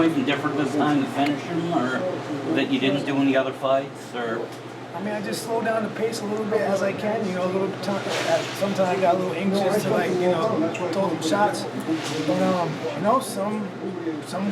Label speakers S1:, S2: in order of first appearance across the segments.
S1: anything different this time to finish him, or that you didn't do in the other fights, or?
S2: I mean, I just slow down the pace a little bit as I can, you know, a little time. Sometimes I got a little anxious to, like, you know, throw them shots. But, you know, some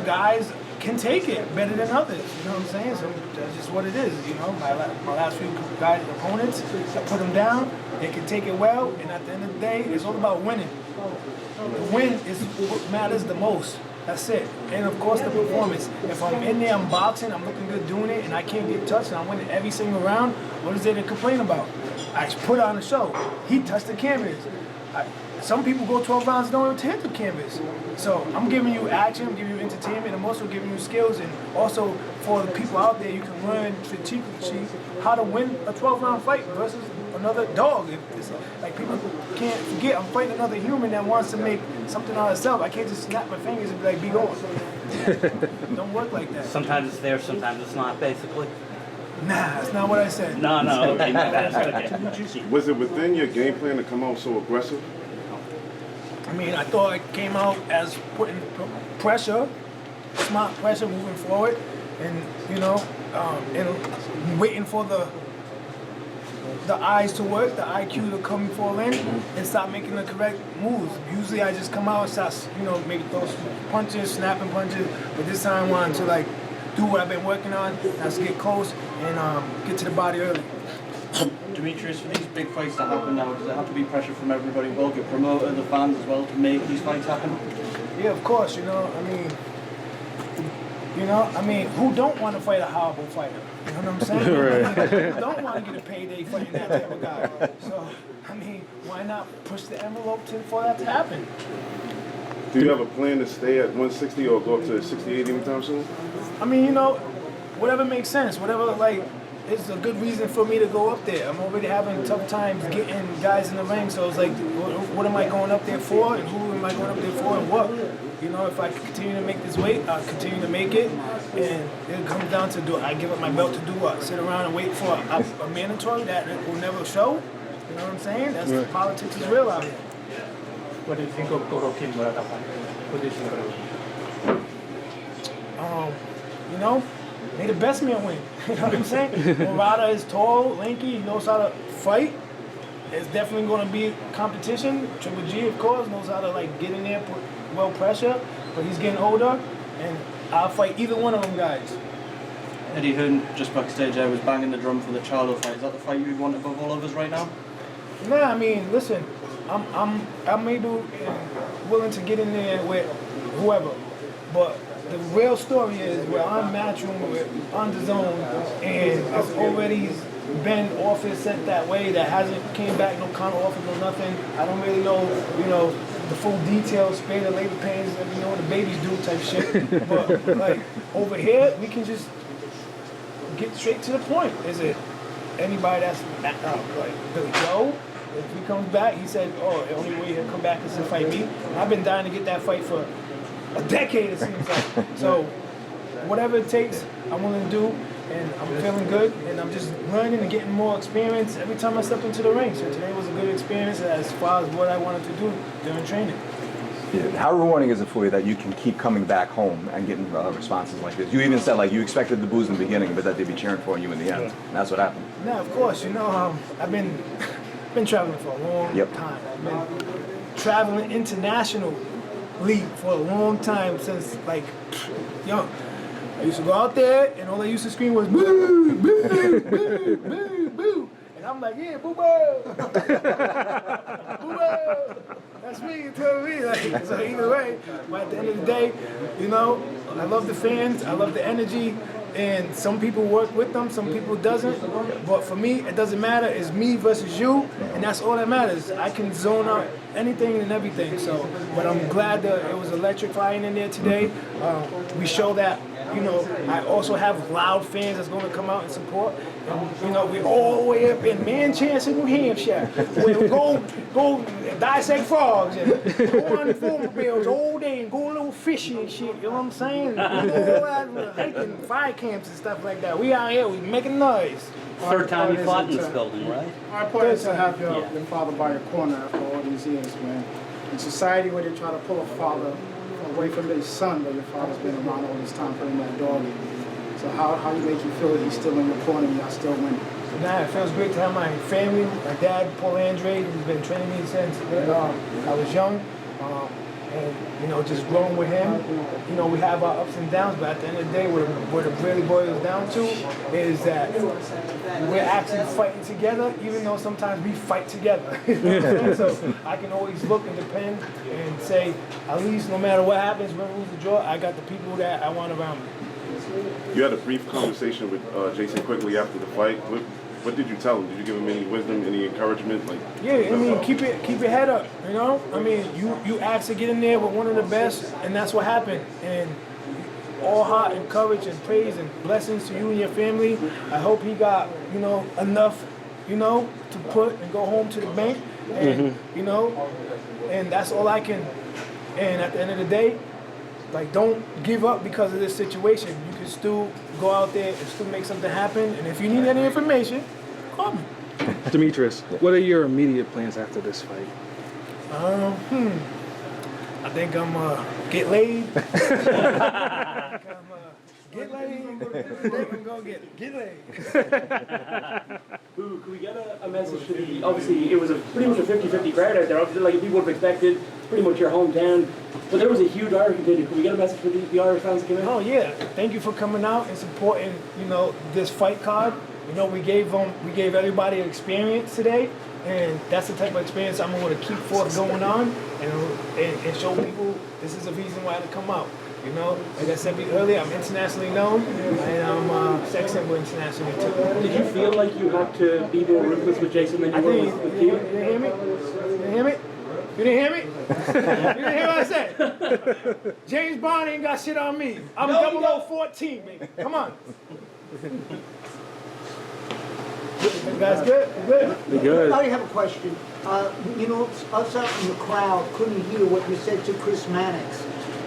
S2: guys can take it better than others, you know what I'm saying? So that's just what it is, you know. My last few guys, opponents, I put them down, they can take it well, and at the end of the day, it's all about winning. The win is what matters the most. That's it. And of course the performance. If I'm in there, I'm boxing, I'm looking good doing it, and I can't get touched, and I'm winning every single round, what is there to complain about? I put on a show. He touched the canvas. Some people go 12 rounds and don't even hit the canvas. So I'm giving you action, I'm giving you entertainment, I'm also giving you skills, and also for the people out there, you can learn strategically how to win a 12-round fight versus another dog. It's like, people can't forget, I'm fighting another human that wants to make something out of itself. I can't just snap my fingers and be like, be gone. Don't work like that.
S1: Sometimes it's there, sometimes it's not, basically.
S2: Nah, that's not what I said.
S1: No, okay, okay.
S3: Was it within your game plan to come out so aggressive?
S2: I mean, I thought I came out as putting pressure, smart pressure moving forward, and, you know, and waiting for the eyes to work, the IQ to come fall in, and start making the correct moves. Usually I just come out and start, you know, maybe throw punches, snapping punches, but this time I wanted to, like, do what I've been working on, that's get close and get to the body early.
S4: Demetrius, for these big fights that happen now, does it have to be pressure from everybody, well, your promoter, the fans as well, to make these fights happen?
S2: Yeah, of course, you know, I mean, who don't want to fight a horrible fighter? You know what I'm saying?
S5: Right.
S2: Who don't want to get a payday fighting that type of guy? So, I mean, why not push the envelope for that to happen?
S3: Do you have a plan to stay at 160 or go up to 68 anytime soon?
S2: I mean, you know, whatever makes sense, whatever, like, it's a good reason for me to go up there. I'm already having tough times getting guys in the ring, so it's like, what am I going up there for, and who am I going up there for, and what? You know, if I continue to make this weight, I'll continue to make it, and it comes down to, do I give up my belt to do what? Sit around and wait for a mandatory that will never show? You know what I'm saying? That's
S5: right.
S2: Politics is real out here.
S6: What do you think of Golovkin Murata fight? What do you think about it?
S2: You know, may the best man win. You know what I'm saying? Murata is tall, lanky, he knows how to fight. It's definitely going to be competition. Triple G, of course, knows how to, like, get in there, put well pressure, but he's getting older, and I'll fight either one of them guys.
S4: Eddie Hearn, just backstage, I was banging the drum for the Charlo fight. Is that the fight you want above all others right now?
S2: Nah, I mean, listen, I'm able and willing to get in there with whoever, but the real story is where I'm matching with on the zone, and it's already been office sent that way that hasn't came back, no counter offer, no nothing. I don't really know, you know, the full details, spay the labor pains, you know, what the babies do type shit. But like over here, we can just get straight to the point. Is it anybody that's like Billy Joe? If he comes back, he said, oh, the only way he'll come back is to fight me. And I've been dying to get that fight for a decade, it seems like. So whatever it takes, I'm willing to do, and I'm feeling good, and I'm just learning and getting more experience every time I step into the ring. So today was a good experience as far as what I wanted to do during training.
S5: Yeah. How rewarding is it for you that you can keep coming back home and getting responses like this? You even said, like, you expected the boos in the beginning, but that they'd be cheering for you in the end. And that's what happened.
S2: Now, of course, you know, I've been traveling for a long time. I've been traveling internationally for a long time since, like, young. I used to go out there, and all I used to scream was boo, boo, boo, boo, boo. And I'm like, yeah, boo, boo. Boo, boo. That's me, you tell me. Like, so either way, but at the end of the day, you know, I love the fans, I love the energy, and some people work with them, some people doesn't. But for me, it doesn't matter. It's me versus you, and that's all that matters. I can zone out anything and everything. So, but I'm glad that it was electrifying in there today. We show that, you know, I also have loud fans that's going to come out and support. And, you know, we're all the way up in Manchester, New Hampshire. We go dissect frogs and go on the automobiles all day and go a little fishing and shit. You know what I'm saying? We go out hiking fire camps and stuff like that. We out here, we making noise.
S1: Third time you fought in this building, right?
S7: How important is to have your father by your corner after all these years, man? In society where they try to pull a father from away from his son that your father's been around all this time putting that dog in. So how do you make you feel that he's still in your corner and y'all still winning?
S2: Nah, it feels great to have my family, my dad, Paul Andrade, who's been training me since I was young. And, you know, just growing with him. You know, we have our ups and downs, but at the end of the day, what it really boils down to is that we're actually fighting together, even though sometimes we fight together. So I can always look and depend and say, at least no matter what happens, win, lose, or draw, I got the people that I want around me.
S3: You had a brief conversation with Jason Quigley after the fight. What did you tell him? Did you give him any wisdom, any encouragement? Like,
S2: yeah, I mean, keep your head up. You know, I mean, you asked to get in there with one of the best, and that's what happened. And all heart and courage and praise and blessings to you and your family. I hope he got enough, to put and go home to the bank, and and that's all I can. And at the end of the day, like, don't give up because of this situation. You can still go out there and still make something happen. And if you need any information, call me.
S8: Demetrius, what are your immediate plans after this fight?
S2: I think I'm get laid. Get laid. I think I'm gonna get laid.
S9: Could we get a message to the, obviously it was pretty much a 50-50 crowd out there, obviously like people would have expected, pretty much your hometown, but there was a huge Irish contingent. Could we get a message for the Irish fans that came in?
S2: Oh yeah, thank you for coming out and supporting, this fight card. We gave everybody an experience today, and that's the type of experience I'm going to keep forth going on and show people this is a reason why to come out. Like I said earlier, I'm internationally known, and I'm sex symbol internationally too.
S9: Did you feel like you had to be more ruthless with Jason than you were with Keith?
S2: You didn't hear me? You didn't hear me? You didn't hear me? You didn't hear what I said? James Bond ain't got shit on me. I'm 0014, baby. Come on. You guys good? You good?
S8: Be good.
S10: I have a question. Us out in the crowd couldn't hear what you said to Chris Mannix.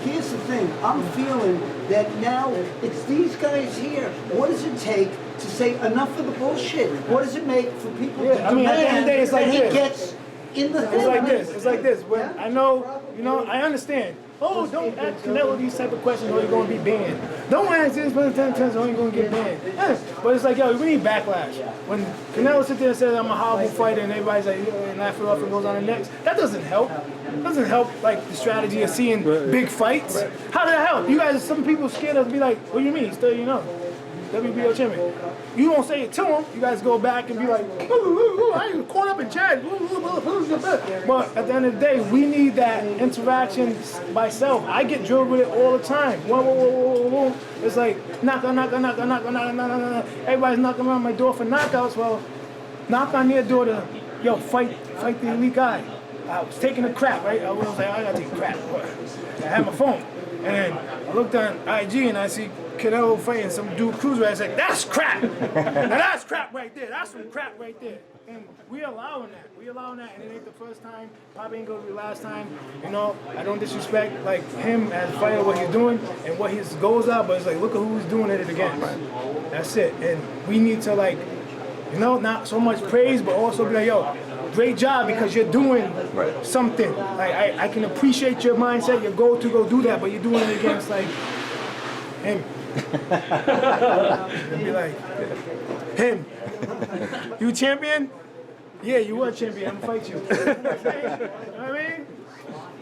S10: Here's the thing. I'm feeling that now it's these guys here. What does it take to say enough of the bullshit? What does it make for people to
S2: I mean, at the end of the day, it's like
S10: that he
S2: this.
S10: gets in the thing?
S2: It's like this. It's like this. When I know, I understand. Oh, don't ask Canelo these type of questions or you're going to be banned. Don't ask this, but 10 times or you're going to get banned. Yeah. But it's like, yo, we need backlash. When Canelo sits there and says, I'm a horrible fighter, and everybody's like, and laugh it off and goes on the next, that doesn't help. It doesn't help, like, the strategy of seeing big fights. How did that help? You guys, some people scared us to be like, what do you mean? Still, WBO champion. You won't say it to him. You guys go back and be like, I ain't caught up in chat. But at the end of the day, we need that interaction by self. I get drilled with it all the time. Whoa. It's like knock. Everybody's knocking around my door for knockouts. Well, knock on their door to, fight the elite guy. I was taking a crap, right? I was like, I gotta take a crap. I had my phone. And then I looked on IG and I see Canelo fighting some dude cruiser. I was like, that's crap. Now that's crap right there. That's some crap right there. And we allowing that. And it ain't the first time. Probably ain't gonna be the last time. I don't disrespect like him as a fighter, what he's doing and what his goals are, but it's like, look at who's doing it against. That's it. And we need to not so much praise, but also be like, yo, great job because you're doing something. Like I can appreciate your mindset, your goal to go do that, but you're doing it against like him. And be like, him. You champion? Yeah, you were champion. I'm gonna fight you. You know what I mean?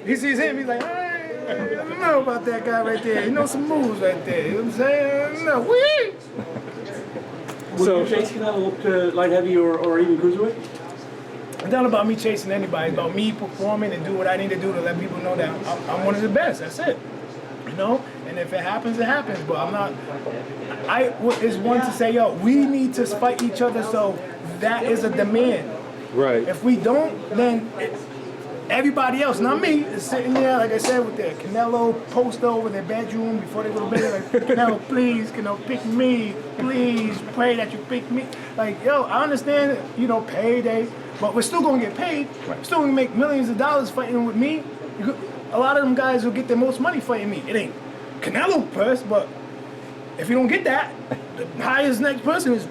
S2: He sees him, he's like, hey, I don't know about that guy right there. He knows some moves right there. You know what I'm saying? No, wee!
S9: Would you chase Canelo up to light heavy or even cruiserweight?
S2: It's not about me chasing anybody. It's about me performing and do what I need to do to let people know that I'm one of the best. That's it. And if it happens, it happens. But I'm not. I is one to say, yo, we need to fight each other. So that is a demand.
S8: Right.
S2: If we don't, then everybody else, not me, is sitting there, like I said, with their Canelo poster over their bedroom before they go to bed. Like, Canelo, please, pick me. Please, pray that you pick me. Like, yo, I understand, payday. But we're still going to get paid. We're still going to make millions of dollars fighting with me. A lot of them guys will get the most money fighting me. It ain't Canelo first, but if you don't get that, the highest next person is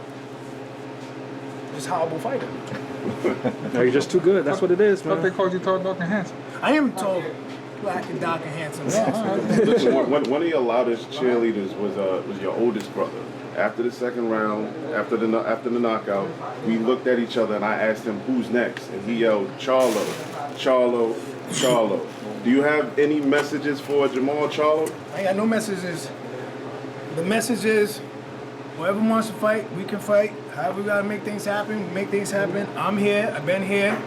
S2: just a horrible fighter.
S8: No, you're just too good. That's what it is, man.
S6: I thought they called you tall, dark, and handsome.
S2: I am tall. black and dark and handsome.
S3: Listen, one of your loudest cheerleaders was your oldest brother. After the second round, after the knockout, we looked at each other and I asked him who's next, and he yelled Charlo, Charlo, Charlo. Do you have any messages for Jamal Charlo?
S2: I got no messages. The message is, whoever wants to fight, we can fight. However we gotta make things happen, make things happen. I'm here, I've been here,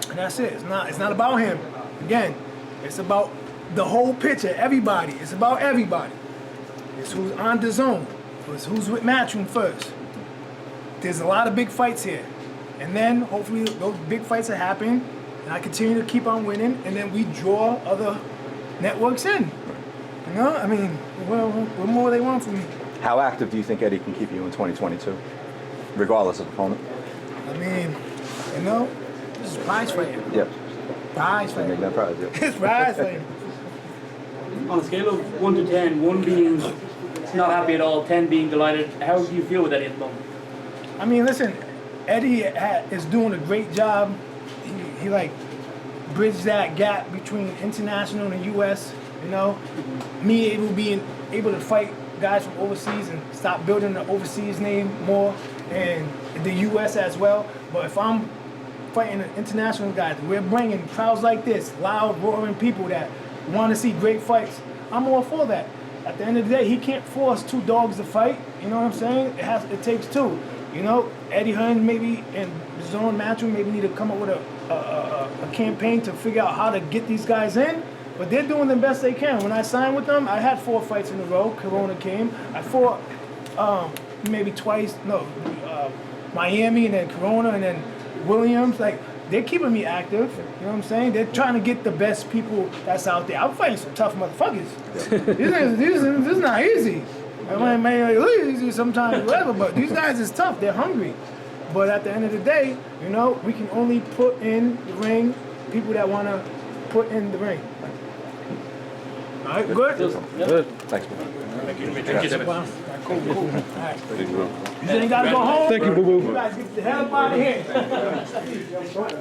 S2: and that's it. It's not about him. Again, it's about the whole picture, everybody. It's about everybody. It's who's on the zone. It's who's with Matchroom first. There's a lot of big fights here. And then hopefully those big fights will happen, and I continue to keep on winning, and then we draw other networks in. You know, I mean, what more they want from me?
S5: How active do you think Eddie can keep you in 2022, regardless of opponent?
S2: I mean, you know, this is prize fighting.
S5: Yep.
S2: Prize
S5: Make
S2: fighting.
S5: that prize, yep.
S2: It's prize fighting.
S9: On a scale of 1 to 10, 1 being not happy at all, 10 being delighted, how do you feel with Eddie at the moment?
S2: I mean, listen, Eddie is doing a great job. He like bridged that gap between international and U.S. You know, me being able to fight guys from overseas and stop building the overseas name more, and the U.S. as well. But if I'm fighting an international guys, we're bringing crowds like this, loud, roaring people that want to see great fights. I'm all for that. At the end of the day, he can't force two dogs to fight. You know what I'm saying? It takes two. You know, Eddie Hearn maybe and Zone Matchroom maybe need to come up with a campaign to figure out how to get these guys in. But they're doing the best they can. When I signed with them, I had 4 fights in a row. Corona came. I fought maybe twice. No, Miami and then Corona and then Williams. Like, they're keeping me active. You know what I'm saying? They're trying to get the best people that's out there. I'm fighting some tough motherfuckers. This is not easy. It may look easy sometimes, whatever, but these guys is tough. They're hungry. But at the end of the day, you know, we can only put in the ring people that want to put in the ring. All right, good?
S5: Good. Thanks, man.
S1: Thank you.
S2: Cool. All right. You ain't got to go home?
S8: Thank you, boo-boo.
S2: You guys get the hell up out of here.